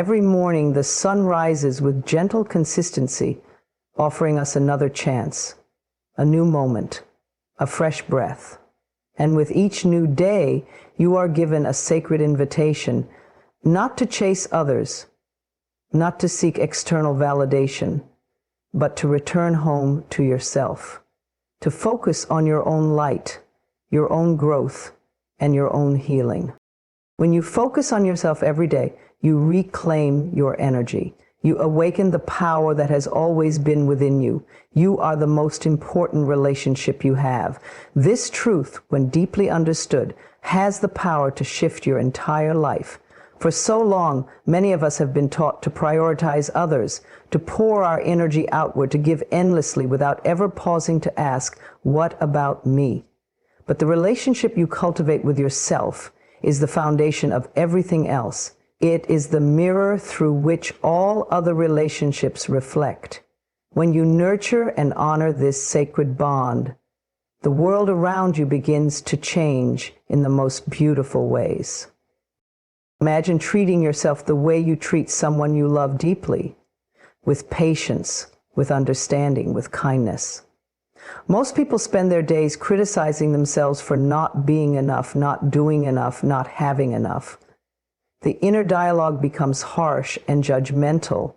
Every morning, the sun rises with gentle consistency, offering us another chance, a new moment, a fresh breath. And with each new day, you are given a sacred invitation, not to chase others, not to seek external validation, but to return home to yourself, to focus on your own light, your own growth, and your own healing. When you focus on yourself every day, you reclaim your energy. You awaken the power that has always been within you. You are the most important relationship you have. This truth, when deeply understood, has the power to shift your entire life. For so long, many of us have been taught to prioritize others, to pour our energy outward, to give endlessly without ever pausing to ask, what about me? But the relationship you cultivate with yourself is the foundation of everything else. It is the mirror through which all other relationships reflect. When you nurture and honor this sacred bond, the world around you begins to change in the most beautiful ways. Imagine treating yourself the way you treat someone you love deeply, with patience, with understanding, with kindness. Most people spend their days criticizing themselves for not being enough, not doing enough, not having enough. The inner dialogue becomes harsh and judgmental,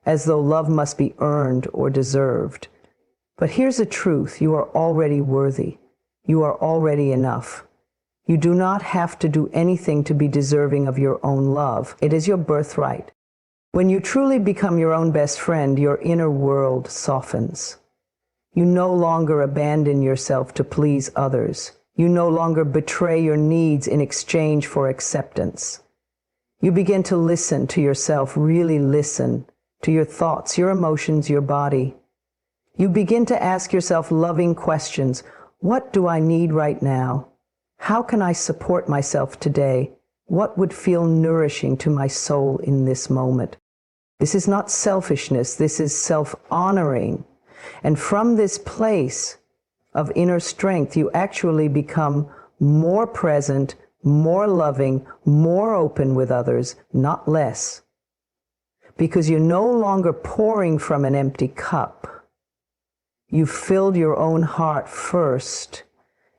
as though love must be earned or deserved. But here's the truth: you are already worthy. You are already enough. You do not have to do anything to be deserving of your own love. It is your birthright. When you truly become your own best friend, your inner world softens. You no longer abandon yourself to please others. You no longer betray your needs in exchange for acceptance. You begin to listen to yourself, really listen to your thoughts, your emotions, your body. You begin to ask yourself loving questions. What do I need right now? How can I support myself today? What would feel nourishing to my soul in this moment? This is not selfishness, this is self-honoring. And from this place of inner strength, you actually become more present, more loving, more open with others, not less. Because you're no longer pouring from an empty cup. You filled your own heart first,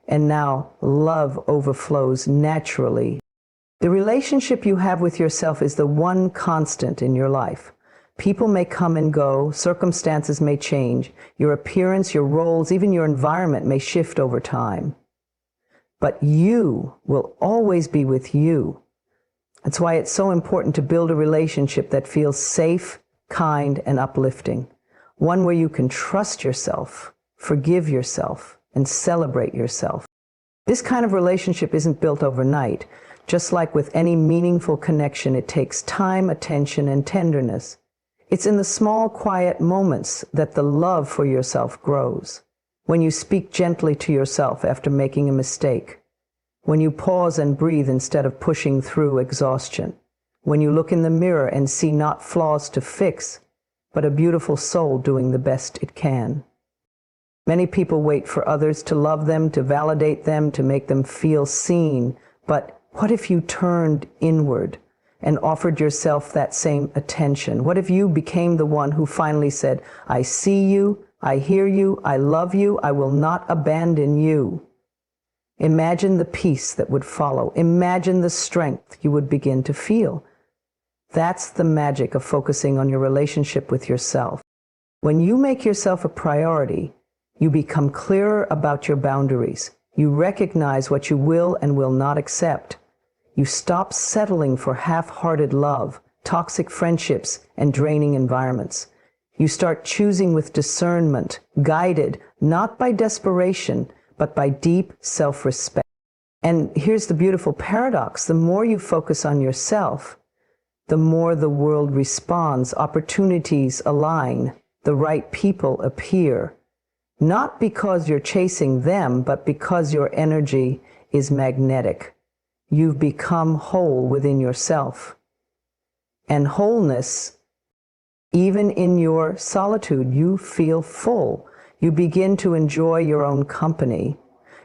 and now love overflows naturally. The relationship you have with yourself is the one constant in your life. People may come and go, circumstances may change, your appearance, your roles, even your environment may shift over time. But you will always be with you. That's why it's so important to build a relationship that feels safe, kind, and uplifting. One where you can trust yourself, forgive yourself, and celebrate yourself. This kind of relationship isn't built overnight. Just like with any meaningful connection, it takes time, attention, and tenderness. It's in the small, quiet moments that the love for yourself grows. When you speak gently to yourself after making a mistake. When you pause and breathe instead of pushing through exhaustion. When you look in the mirror and see not flaws to fix, but a beautiful soul doing the best it can. Many people wait for others to love them, to validate them, to make them feel seen. But what if you turned inward and offered yourself that same attention? What if you became the one who finally said, I see you, I hear you, I love you, I will not abandon you? Imagine the peace that would follow. Imagine the strength you would begin to feel. That's the magic of focusing on your relationship with yourself. When you make yourself a priority, you become clearer about your boundaries. You recognize what you will and will not accept. You stop settling for half-hearted love, toxic friendships, and draining environments. You start choosing with discernment, guided not by desperation, but by deep self-respect. And here's the beautiful paradox. The more you focus on yourself, the more the world responds. Opportunities align. The right people appear. Not because you're chasing them, but because your energy is magnetic. You've become whole within yourself. And wholeness, even in your solitude, you feel full. You begin to enjoy your own company.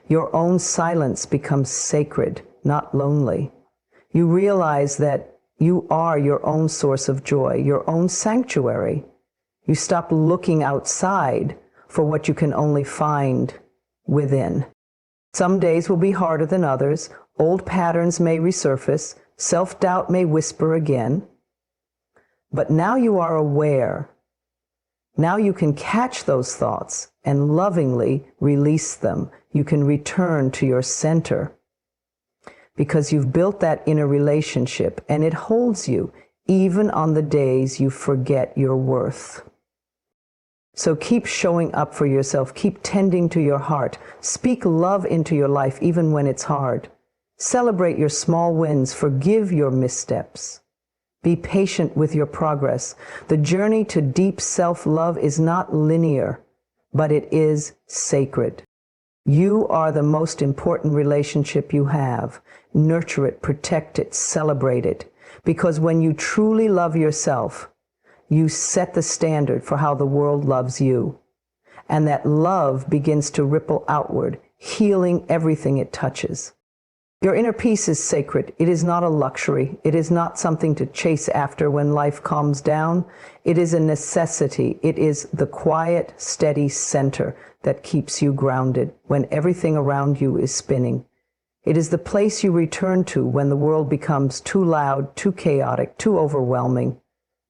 Your own silence becomes sacred, not lonely. You realize that You are your own source of joy, your own sanctuary. You stop looking outside for what you can only find within. Some days will be harder than others. Old patterns may resurface. Self-doubt may whisper again. But now you are aware. Now you can catch those thoughts and lovingly release them. You can return to your center because you've built that inner relationship and it holds you even on the days you forget your worth. So keep showing up for yourself. Keep tending to your heart. Speak love into your life even when it's hard. Celebrate your small wins. Forgive your missteps. Be patient with your progress. The journey to deep self-love is not linear, but it is sacred. You are the most important relationship you have. Nurture it, protect it, celebrate it. Because when you truly love yourself, you set the standard for how the world loves you. And that love begins to ripple outward, healing everything it touches. Your inner peace is sacred. It is not a luxury. It is not something to chase after when life calms down. It is a necessity. It is the quiet, steady center that keeps you grounded when everything around you is spinning. It is the place you return to when the world becomes too loud, too chaotic, too overwhelming.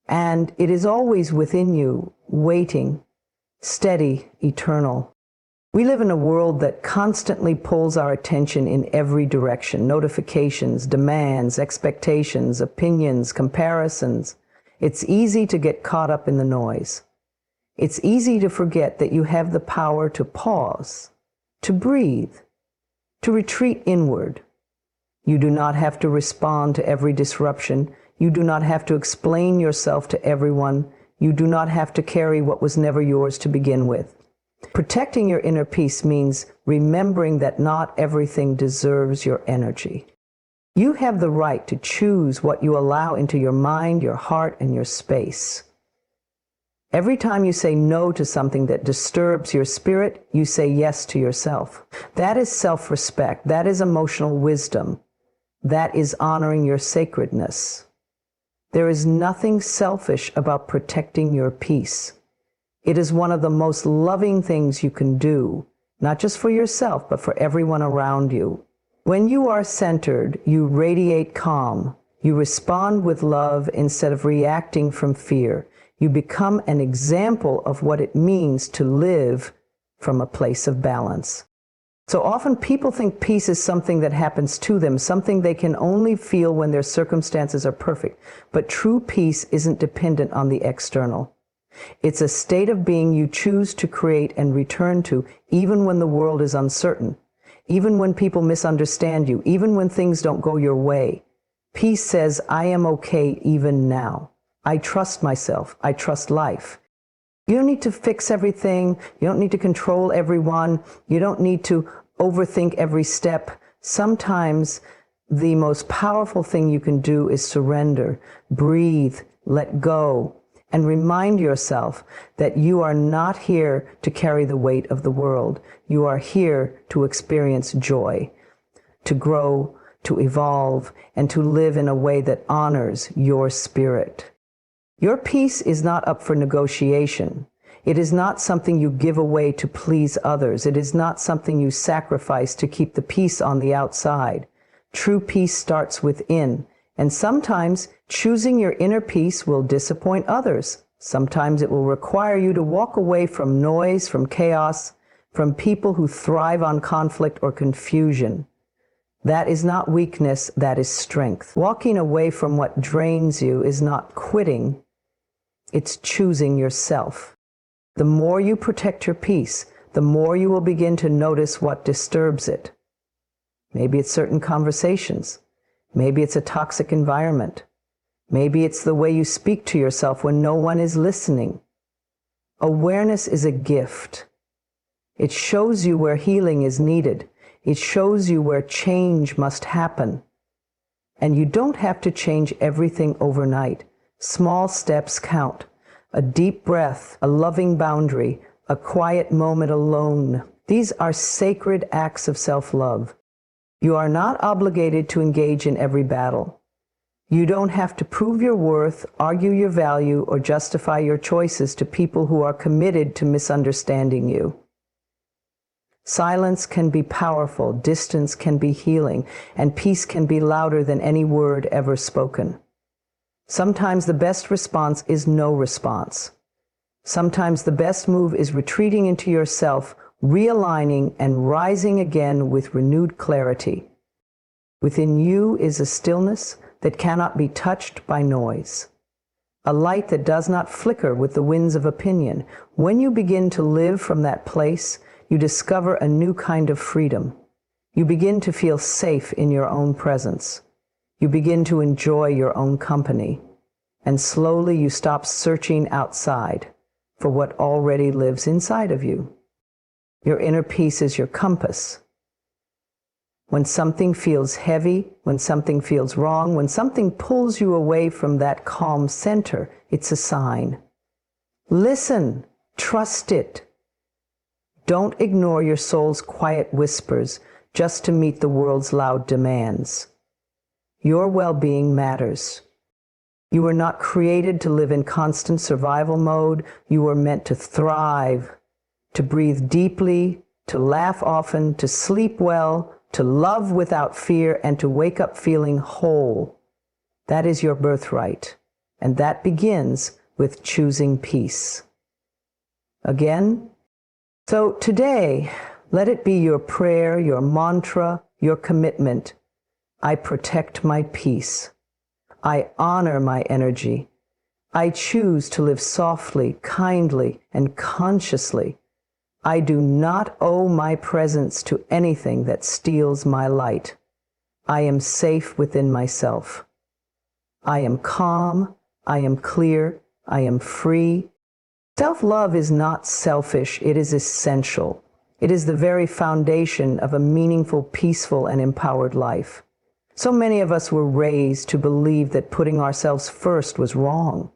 And it is always within you, waiting, steady, eternal. We live in a world that constantly pulls our attention in every direction. Notifications, demands, expectations, opinions, comparisons. It's easy to get caught up in the noise. It's easy to forget that you have the power to pause, to breathe, to retreat inward. You do not have to respond to every disruption. You do not have to explain yourself to everyone. You do not have to carry what was never yours to begin with. Protecting your inner peace means remembering that not everything deserves your energy. You have the right to choose what you allow into your mind, your heart, and your space. Every time you say no to something that disturbs your spirit, you say yes to yourself. That is self-respect. That is emotional wisdom. That is honoring your sacredness. There is nothing selfish about protecting your peace. It is one of the most loving things you can do, not just for yourself, but for everyone around you. When you are centered, you radiate calm. You respond with love instead of reacting from fear. You become an example of what it means to live from a place of balance. So often people think peace is something that happens to them, something they can only feel when their circumstances are perfect. But true peace isn't dependent on the external. It's a state of being you choose to create and return to, even when the world is uncertain, even when people misunderstand you, even when things don't go your way. Peace says, I am okay even now. I trust myself. I trust life. You don't need to fix everything. You don't need to control everyone. You don't need to overthink every step. Sometimes the most powerful thing you can do is surrender, breathe, let go, and remind yourself that you are not here to carry the weight of the world. You are here to experience joy, to grow, to evolve, and to live in a way that honors your spirit. Your peace is not up for negotiation. It is not something you give away to please others. It is not something you sacrifice to keep the peace on the outside. True peace starts within. And sometimes choosing your inner peace will disappoint others. Sometimes it will require you to walk away from noise, from chaos, from people who thrive on conflict or confusion. That is not weakness, that is strength. Walking away from what drains you is not quitting, it's choosing yourself. The more you protect your peace, the more you will begin to notice what disturbs it. Maybe it's certain conversations. Maybe it's a toxic environment. Maybe it's the way you speak to yourself when no one is listening. Awareness is a gift. It shows you where healing is needed. It shows you where change must happen. And you don't have to change everything overnight. Small steps count. A deep breath, a loving boundary, a quiet moment alone. These are sacred acts of self-love. You are not obligated to engage in every battle. You don't have to prove your worth, argue your value, or justify your choices to people who are committed to misunderstanding you. Silence can be powerful, distance can be healing, and peace can be louder than any word ever spoken. Sometimes the best response is no response. Sometimes the best move is retreating into yourself, realigning, and rising again with renewed clarity. Within you is a stillness that cannot be touched by noise, a light that does not flicker with the winds of opinion. When you begin to live from that place, you discover a new kind of freedom. You begin to feel safe in your own presence. You begin to enjoy your own company. And slowly you stop searching outside for what already lives inside of you. Your inner peace is your compass. When something feels heavy, when something feels wrong, when something pulls you away from that calm center, it's a sign. Listen, trust it. Don't ignore your soul's quiet whispers just to meet the world's loud demands. Your well-being matters. You were not created to live in constant survival mode. You were meant to thrive, to breathe deeply, to laugh often, to sleep well, to love without fear, and to wake up feeling whole. That is your birthright, and that begins with choosing peace. Again, so today, let it be your prayer, your mantra, your commitment. I protect my peace. I honor my energy. I choose to live softly, kindly, and consciously. I do not owe my presence to anything that steals my light. I am safe within myself. I am calm. I am clear. I am free. Self-love is not selfish. It is essential. It is the very foundation of a meaningful, peaceful, and empowered life. So many of us were raised to believe that putting ourselves first was wrong,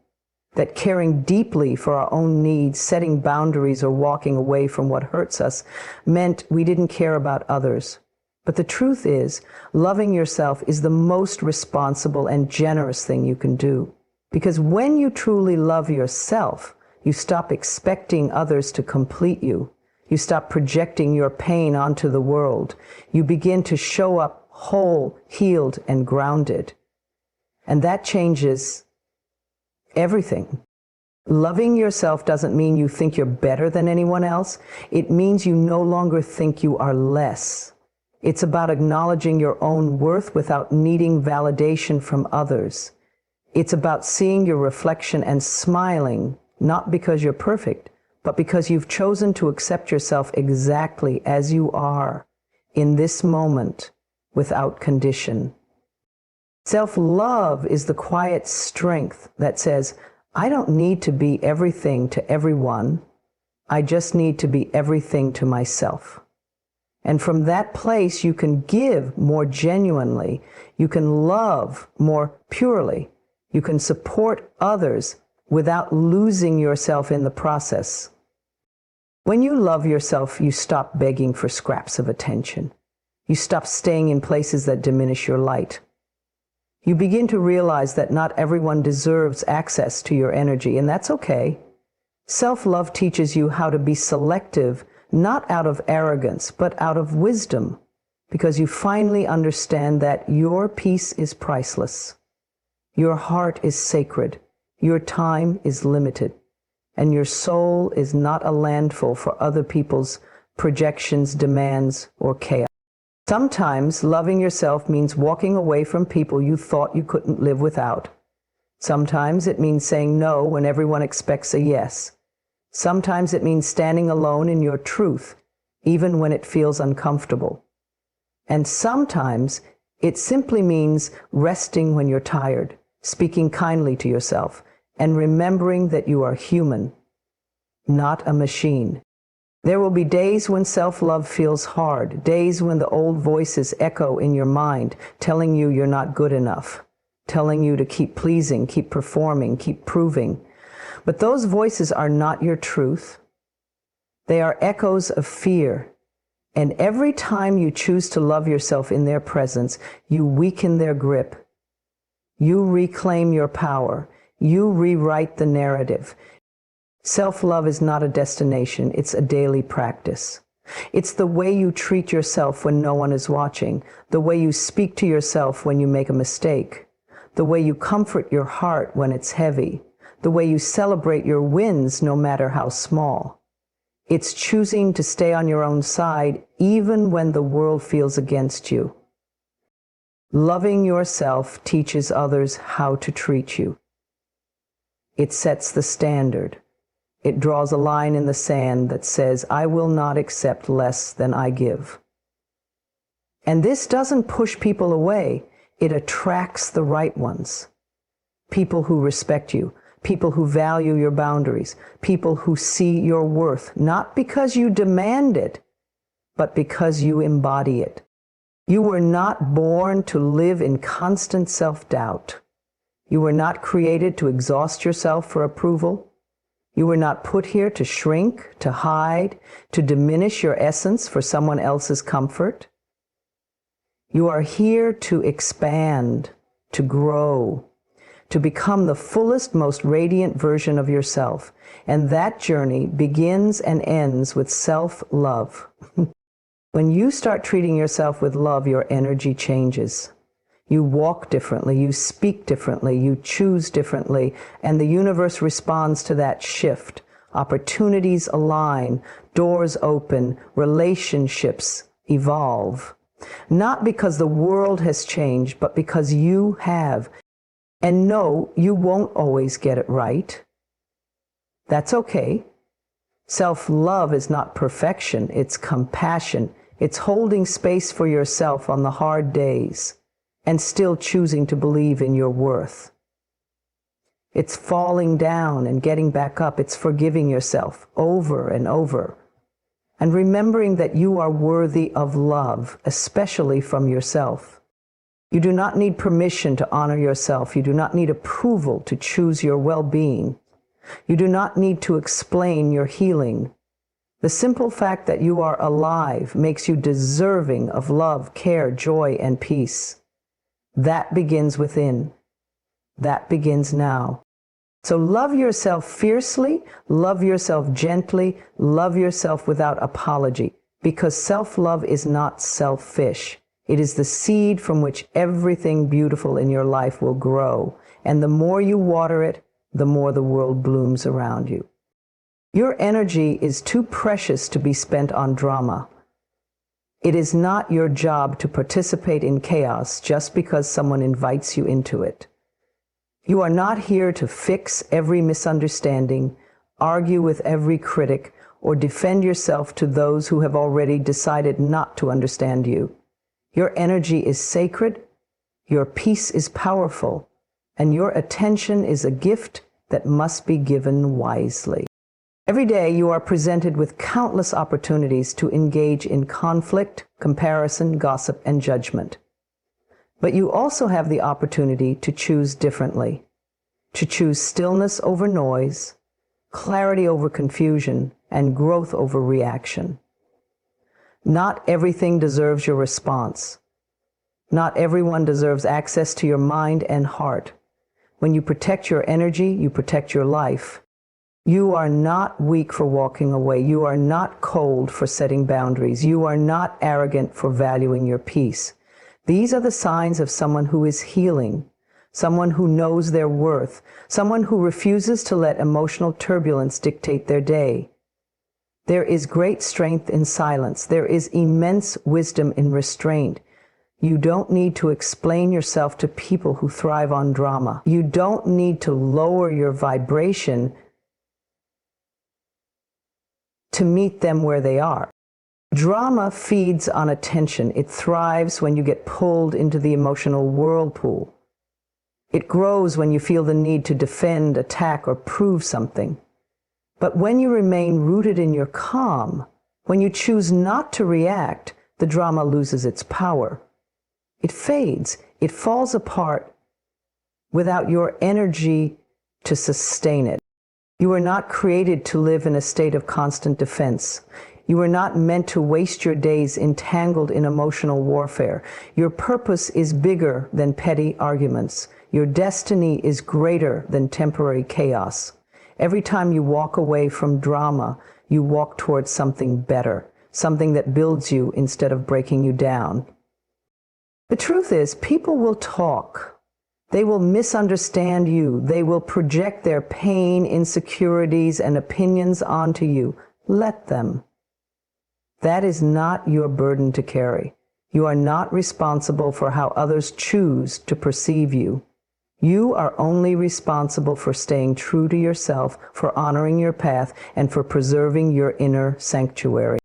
that caring deeply for our own needs, setting boundaries, or walking away from what hurts us meant we didn't care about others. But the truth is, loving yourself is the most responsible and generous thing you can do. Because when you truly love yourself, you stop expecting others to complete you. You stop projecting your pain onto the world. You begin to show up whole, healed, and grounded. And that changes everything. Loving yourself doesn't mean you think you're better than anyone else. It means you no longer think you are less. It's about acknowledging your own worth without needing validation from others. It's about seeing your reflection and smiling, not because you're perfect, but because you've chosen to accept yourself exactly as you are in this moment, without condition. Self-love is the quiet strength that says, I don't need to be everything to everyone. I just need to be everything to myself. And from that place, you can give more genuinely. You can love more purely. You can support others without losing yourself in the process. When you love yourself, you stop begging for scraps of attention. You stop staying in places that diminish your light. You begin to realize that not everyone deserves access to your energy, and that's okay. Self-love teaches you how to be selective, not out of arrogance, but out of wisdom, because you finally understand that your peace is priceless. Your heart is sacred. Your time is limited. And your soul is not a landfill for other people's projections, demands, or chaos. Sometimes loving yourself means walking away from people you thought you couldn't live without. Sometimes it means saying no when everyone expects a yes. Sometimes it means standing alone in your truth, even when it feels uncomfortable. And sometimes it simply means resting when you're tired, speaking kindly to yourself, and remembering that you are human, not a machine. There will be days when self-love feels hard, days when the old voices echo in your mind, telling you you're not good enough, telling you to keep pleasing, keep performing, keep proving. But those voices are not your truth. They are echoes of fear. And every time you choose to love yourself in their presence, you weaken their grip. You reclaim your power. You rewrite the narrative. Self-love is not a destination, it's a daily practice. It's the way you treat yourself when no one is watching, the way you speak to yourself when you make a mistake, the way you comfort your heart when it's heavy, the way you celebrate your wins no matter how small. It's choosing to stay on your own side even when the world feels against you. Loving yourself teaches others how to treat you. It sets the standard. It draws a line in the sand that says, I will not accept less than I give. And this doesn't push people away. It attracts the right ones. People who respect you, people who value your boundaries, people who see your worth, not because you demand it, but because you embody it. You were not born to live in constant self-doubt. You were not created to exhaust yourself for approval. You were not put here to shrink, to hide, to diminish your essence for someone else's comfort. You are here to expand, to grow, to become the fullest, most radiant version of yourself. And that journey begins and ends with self-love. When you start treating yourself with love, your energy changes. You walk differently, you speak differently, you choose differently, and the universe responds to that shift. Opportunities align, doors open, relationships evolve. Not because the world has changed, but because you have. And no, you won't always get it right. That's okay. Self-love is not perfection, it's compassion. It's holding space for yourself on the hard days and still choosing to believe in your worth. It's falling down and getting back up. It's forgiving yourself over and over and remembering that you are worthy of love, especially from yourself. You do not need permission to honor yourself. You do not need approval to choose your well-being. You do not need to explain your healing. The simple fact that you are alive makes you deserving of love, care, joy, and peace. That begins within. That begins now. So love yourself fiercely, love yourself gently, love yourself without apology, because self-love is not selfish. It is the seed from which everything beautiful in your life will grow. And the more you water it, the more the world blooms around you. Your energy is too precious to be spent on drama. It is not your job to participate in chaos just because someone invites you into it. You are not here to fix every misunderstanding, argue with every critic, or defend yourself to those who have already decided not to understand you. Your energy is sacred, your peace is powerful, and your attention is a gift that must be given wisely. Every day you are presented with countless opportunities to engage in conflict, comparison, gossip, and judgment. But you also have the opportunity to choose differently, to choose stillness over noise, clarity over confusion, and growth over reaction. Not everything deserves your response. Not everyone deserves access to your mind and heart. When you protect your energy, you protect your life. You are not weak for walking away. You are not cold for setting boundaries. You are not arrogant for valuing your peace. These are the signs of someone who is healing, someone who knows their worth, someone who refuses to let emotional turbulence dictate their day. There is great strength in silence. There is immense wisdom in restraint. You don't need to explain yourself to people who thrive on drama. You don't need to lower your vibration to meet them where they are. Drama feeds on attention. It thrives when you get pulled into the emotional whirlpool. It grows when you feel the need to defend, attack, or prove something. But when you remain rooted in your calm, when you choose not to react, the drama loses its power. It fades. It falls apart without your energy to sustain it. You are not created to live in a state of constant defense. You are not meant to waste your days entangled in emotional warfare. Your purpose is bigger than petty arguments. Your destiny is greater than temporary chaos. Every time you walk away from drama, you walk towards something better, something that builds you instead of breaking you down. The truth is, people will talk. They will misunderstand you. They will project their pain, insecurities, and opinions onto you. Let them. That is not your burden to carry. You are not responsible for how others choose to perceive you. You are only responsible for staying true to yourself, for honoring your path, and for preserving your inner sanctuary.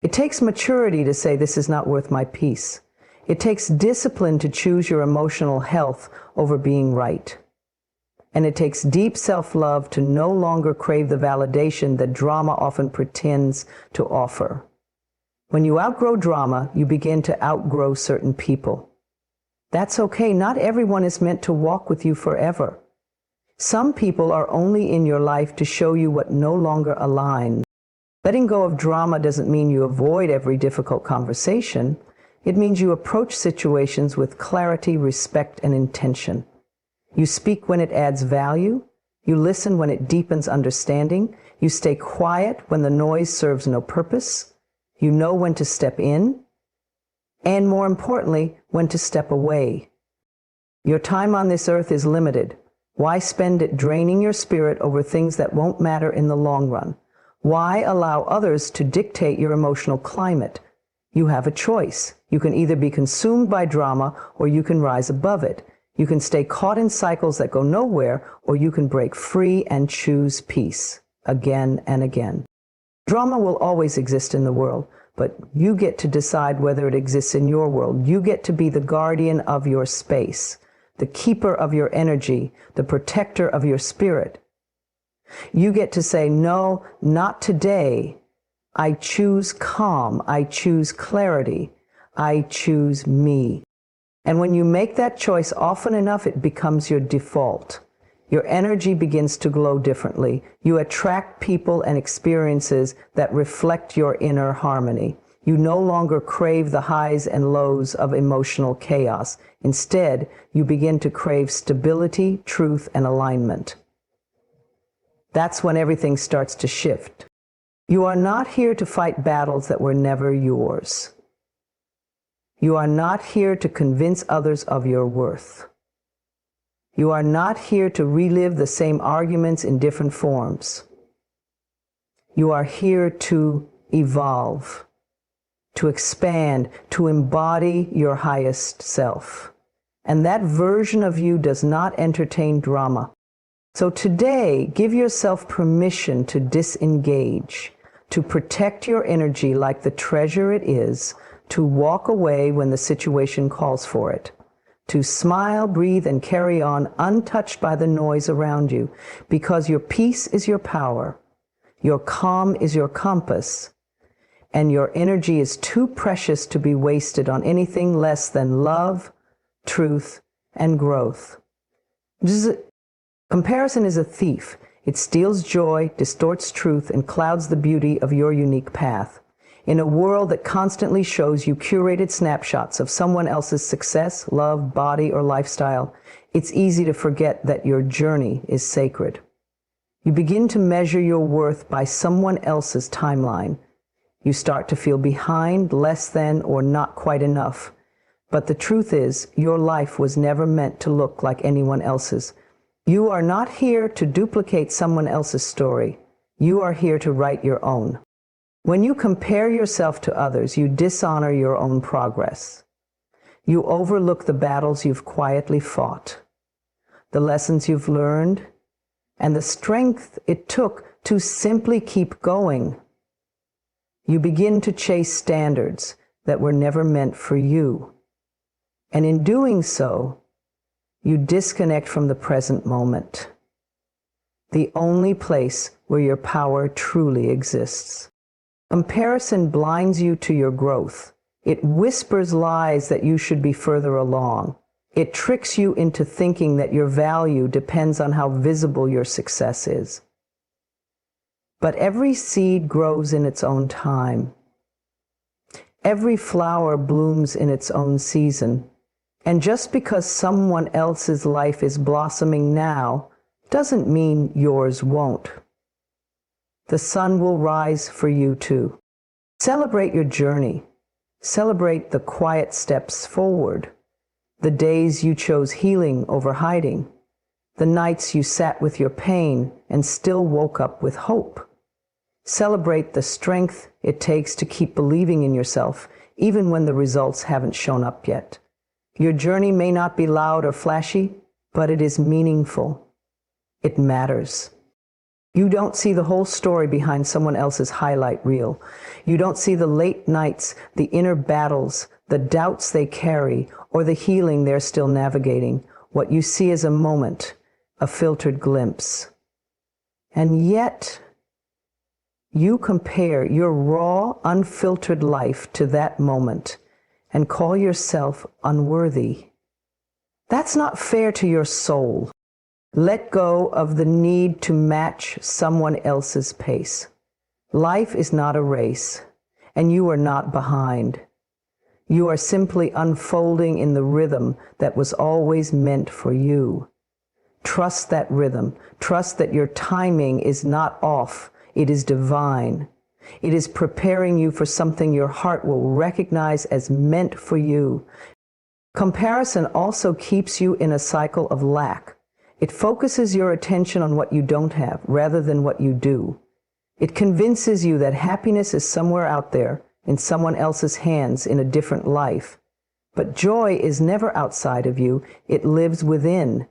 It takes maturity to say, this is not worth my peace. It takes discipline to choose your emotional health over being right. And it takes deep self-love to no longer crave the validation that drama often pretends to offer. When you outgrow drama, you begin to outgrow certain people. That's okay. Not everyone is meant to walk with you forever. Some people are only in your life to show you what no longer aligns. Letting go of drama doesn't mean you avoid every difficult conversation. It means you approach situations with clarity, respect, and intention. You speak when it adds value. You listen when it deepens understanding. You stay quiet when the noise serves no purpose. You know when to step in, and more importantly, when to step away. Your time on this earth is limited. Why spend it draining your spirit over things that won't matter in the long run? Why allow others to dictate your emotional climate? You have a choice. You can either be consumed by drama or you can rise above it. You can stay caught in cycles that go nowhere, or you can break free and choose peace again and again. Drama will always exist in the world, but you get to decide whether it exists in your world. You get to be the guardian of your space, the keeper of your energy, the protector of your spirit. You get to say, no, not today. I choose calm. I choose clarity. I choose me. And when you make that choice often enough, it becomes your default. Your energy begins to glow differently. You attract people and experiences that reflect your inner harmony. You no longer crave the highs and lows of emotional chaos. Instead, you begin to crave stability, truth, and alignment. That's when everything starts to shift. You are not here to fight battles that were never yours. You are not here to convince others of your worth. You are not here to relive the same arguments in different forms. You are here to evolve, to expand, to embody your highest self. And that version of you does not entertain drama. So today, give yourself permission to disengage, to protect your energy like the treasure it is, to walk away when the situation calls for it, to smile, breathe, and carry on untouched by the noise around you, because your peace is your power, your calm is your compass, and your energy is too precious to be wasted on anything less than love, truth, and growth. Comparison is a thief. It steals joy, distorts truth, and clouds the beauty of your unique path. In a world that constantly shows you curated snapshots of someone else's success, love, body, or lifestyle, it's easy to forget that your journey is sacred. You begin to measure your worth by someone else's timeline. You start to feel behind, less than, or not quite enough. But the truth is, your life was never meant to look like anyone else's. You are not here to duplicate someone else's story. You are here to write your own. When you compare yourself to others, you dishonor your own progress. You overlook the battles you've quietly fought, the lessons you've learned, and the strength it took to simply keep going. You begin to chase standards that were never meant for you. And in doing so, you disconnect from the present moment, the only place where your power truly exists. Comparison blinds you to your growth. It whispers lies that you should be further along. It tricks you into thinking that your value depends on how visible your success is. But every seed grows in its own time. Every flower blooms in its own season. And just because someone else's life is blossoming now doesn't mean yours won't. The sun will rise for you too. Celebrate your journey. Celebrate the quiet steps forward, the days you chose healing over hiding, the nights you sat with your pain and still woke up with hope. Celebrate the strength it takes to keep believing in yourself, even when the results haven't shown up yet. Your journey may not be loud or flashy, but it is meaningful. It matters. You don't see the whole story behind someone else's highlight reel. You don't see the late nights, the inner battles, the doubts they carry, or the healing they're still navigating. What you see is a moment, a filtered glimpse. And yet, you compare your raw, unfiltered life to that moment and call yourself unworthy. That's not fair to your soul. Let go of the need to match someone else's pace. Life is not a race, and you are not behind. You are simply unfolding in the rhythm that was always meant for you. Trust that rhythm. Trust that your timing is not off. It is divine. It is preparing you for something your heart will recognize as meant for you. Comparison also keeps you in a cycle of lack. It focuses your attention on what you don't have rather than what you do. It convinces you that happiness is somewhere out there in someone else's hands in a different life. But joy is never outside of you. It lives within.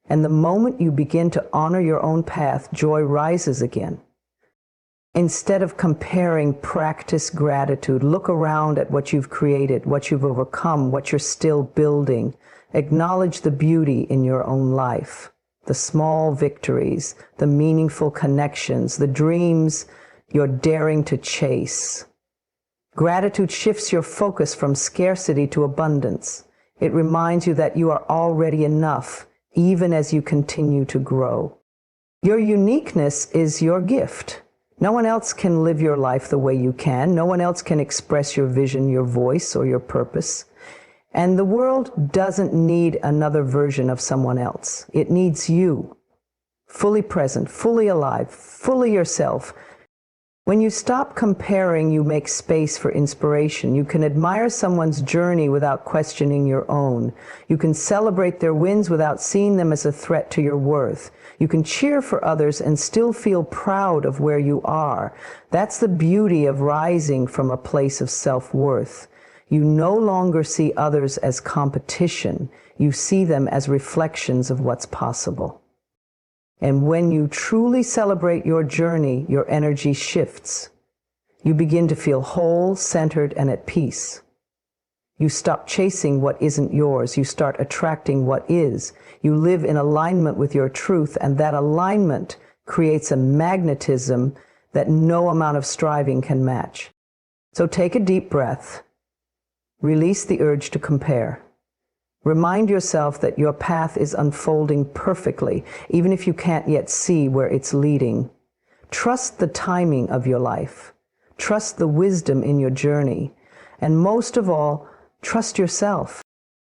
And the moment you begin to honor your own path, joy rises again. Instead of comparing, practice gratitude. Look around at what you've created, what you've overcome, what you're still building. Acknowledge the beauty in your own life, the small victories, the meaningful connections, the dreams you're daring to chase. Gratitude shifts your focus from scarcity to abundance. It reminds you that you are already enough, even as you continue to grow. Your uniqueness is your gift. No one else can live your life the way you can. No one else can express your vision, your voice, or your purpose. And the world doesn't need another version of someone else. It needs you, fully present, fully alive, fully yourself. When you stop comparing, you make space for inspiration. You can admire someone's journey without questioning your own. You can celebrate their wins without seeing them as a threat to your worth. You can cheer for others and still feel proud of where you are. That's the beauty of rising from a place of self-worth. You no longer see others as competition. You see them as reflections of what's possible. And when you truly celebrate your journey, your energy shifts. You begin to feel whole, centered, and at peace. You stop chasing what isn't yours. You start attracting what is. You live in alignment with your truth, and that alignment creates a magnetism that no amount of striving can match. So take a deep breath. Release the urge to compare. Remind yourself that your path is unfolding perfectly, even if you can't yet see where it's leading. Trust the timing of your life. Trust the wisdom in your journey. And most of all, trust yourself.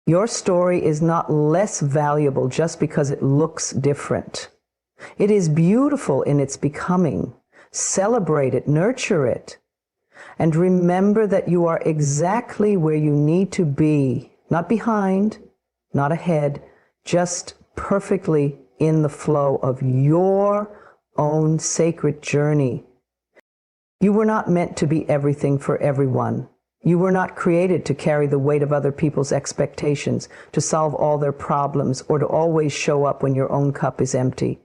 Your story is not less valuable just because it looks different. It is beautiful in its becoming. Celebrate it, nurture it. And remember that you are exactly where you need to be. Not behind, not ahead, just perfectly in the flow of your own sacred journey. You were not meant to be everything for everyone. You were not created to carry the weight of other people's expectations, to solve all their problems, or to always show up when your own cup is empty.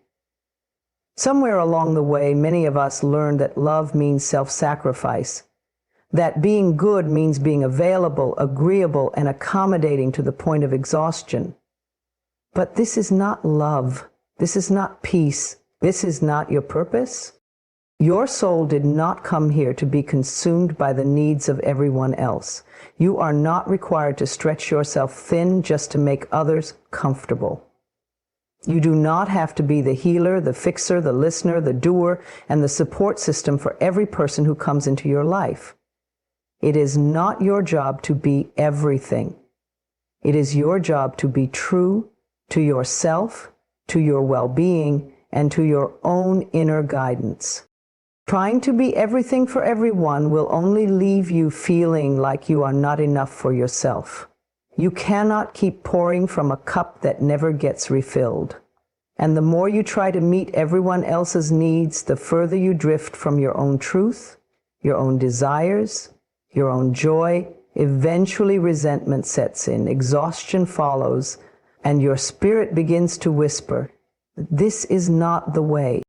Somewhere along the way, many of us learned that love means self-sacrifice. That being good means being available, agreeable, and accommodating to the point of exhaustion. But this is not love. This is not peace. This is not your purpose. Your soul did not come here to be consumed by the needs of everyone else. You are not required to stretch yourself thin just to make others comfortable. You do not have to be the healer, the fixer, the listener, the doer, and the support system for every person who comes into your life. It is not your job to be everything. It is your job to be true to yourself, to your well-being, and to your own inner guidance. Trying to be everything for everyone will only leave you feeling like you are not enough for yourself. You cannot keep pouring from a cup that never gets refilled. And the more you try to meet everyone else's needs, the further you drift from your own truth, your own desires, your own joy. Eventually resentment sets in, exhaustion follows, and your spirit begins to whisper, "This is not the way."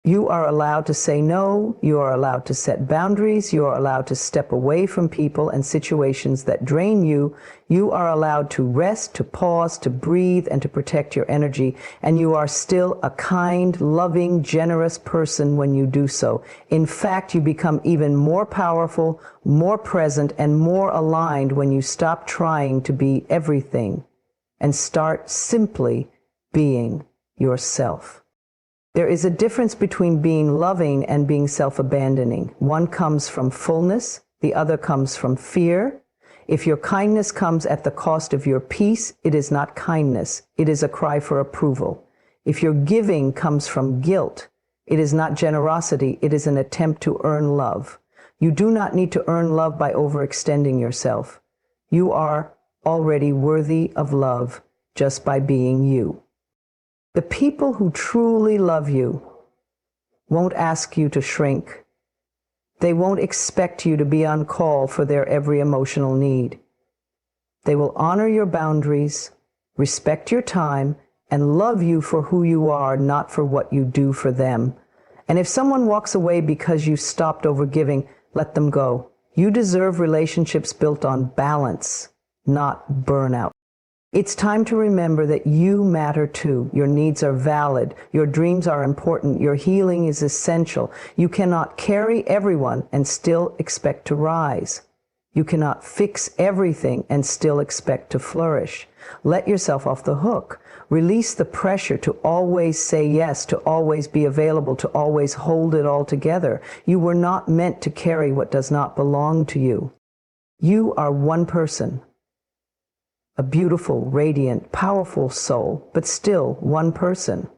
You are allowed to say no, you are allowed to set boundaries, you are allowed to step away from people and situations that drain you, you are allowed to rest, to pause, to breathe, and to protect your energy, and you are still a kind, loving, generous person when you do so. In fact, you become even more powerful, more present, and more aligned when you stop trying to be everything and start simply being yourself. There is a difference between being loving and being self-abandoning. One comes from fullness, the other comes from fear. If your kindness comes at the cost of your peace, it is not kindness, it is a cry for approval. If your giving comes from guilt, it is not generosity, it is an attempt to earn love. You do not need to earn love by overextending yourself. You are already worthy of love just by being you. The people who truly love you won't ask you to shrink. They won't expect you to be on call for their every emotional need. They will honor your boundaries, respect your time, and love you for who you are, not for what you do for them. And if someone walks away because you stopped overgiving, let them go. You deserve relationships built on balance, not burnout. It's time to remember that you matter too. Your needs are valid. Your dreams are important. Your healing is essential. You cannot carry everyone and still expect to rise. You cannot fix everything and still expect to flourish. Let yourself off the hook. Release the pressure to always say yes, to always be available, to always hold it all together. You were not meant to carry what does not belong to you. You are one person. A beautiful, radiant, powerful soul, but still one person.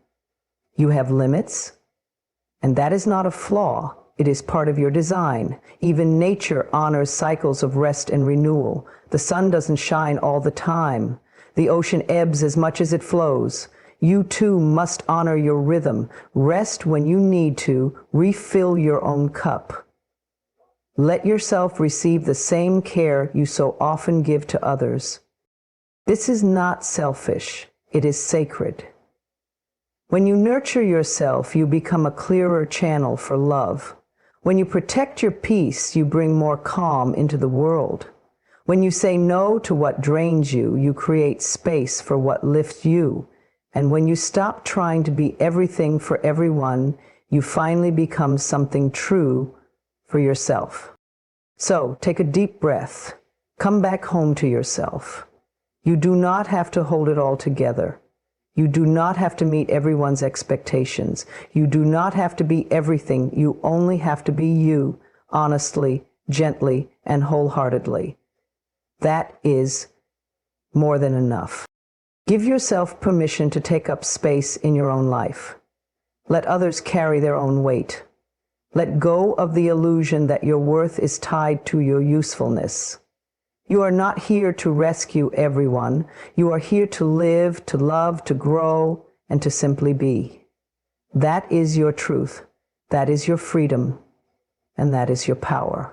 You have limits, and that is not a flaw. It is part of your design. Even nature honors cycles of rest and renewal. The sun doesn't shine all the time. The ocean ebbs as much as it flows. You too must honor your rhythm. Rest when you need to. Refill your own cup. Let yourself receive the same care you so often give to others. This is not selfish, it is sacred. When you nurture yourself, you become a clearer channel for love. When you protect your peace, you bring more calm into the world. When you say no to what drains you, you create space for what lifts you. And when you stop trying to be everything for everyone, you finally become something true for yourself. So, take a deep breath. Come back home to yourself. You do not have to hold it all together. You do not have to meet everyone's expectations. You do not have to be everything. You only have to be you, honestly, gently, and wholeheartedly. That is more than enough. Give yourself permission to take up space in your own life. Let others carry their own weight. Let go of the illusion that your worth is tied to your usefulness. You are not here to rescue everyone. You are here to live, to love, to grow, and to simply be. That is your truth. That is your freedom. And that is your power.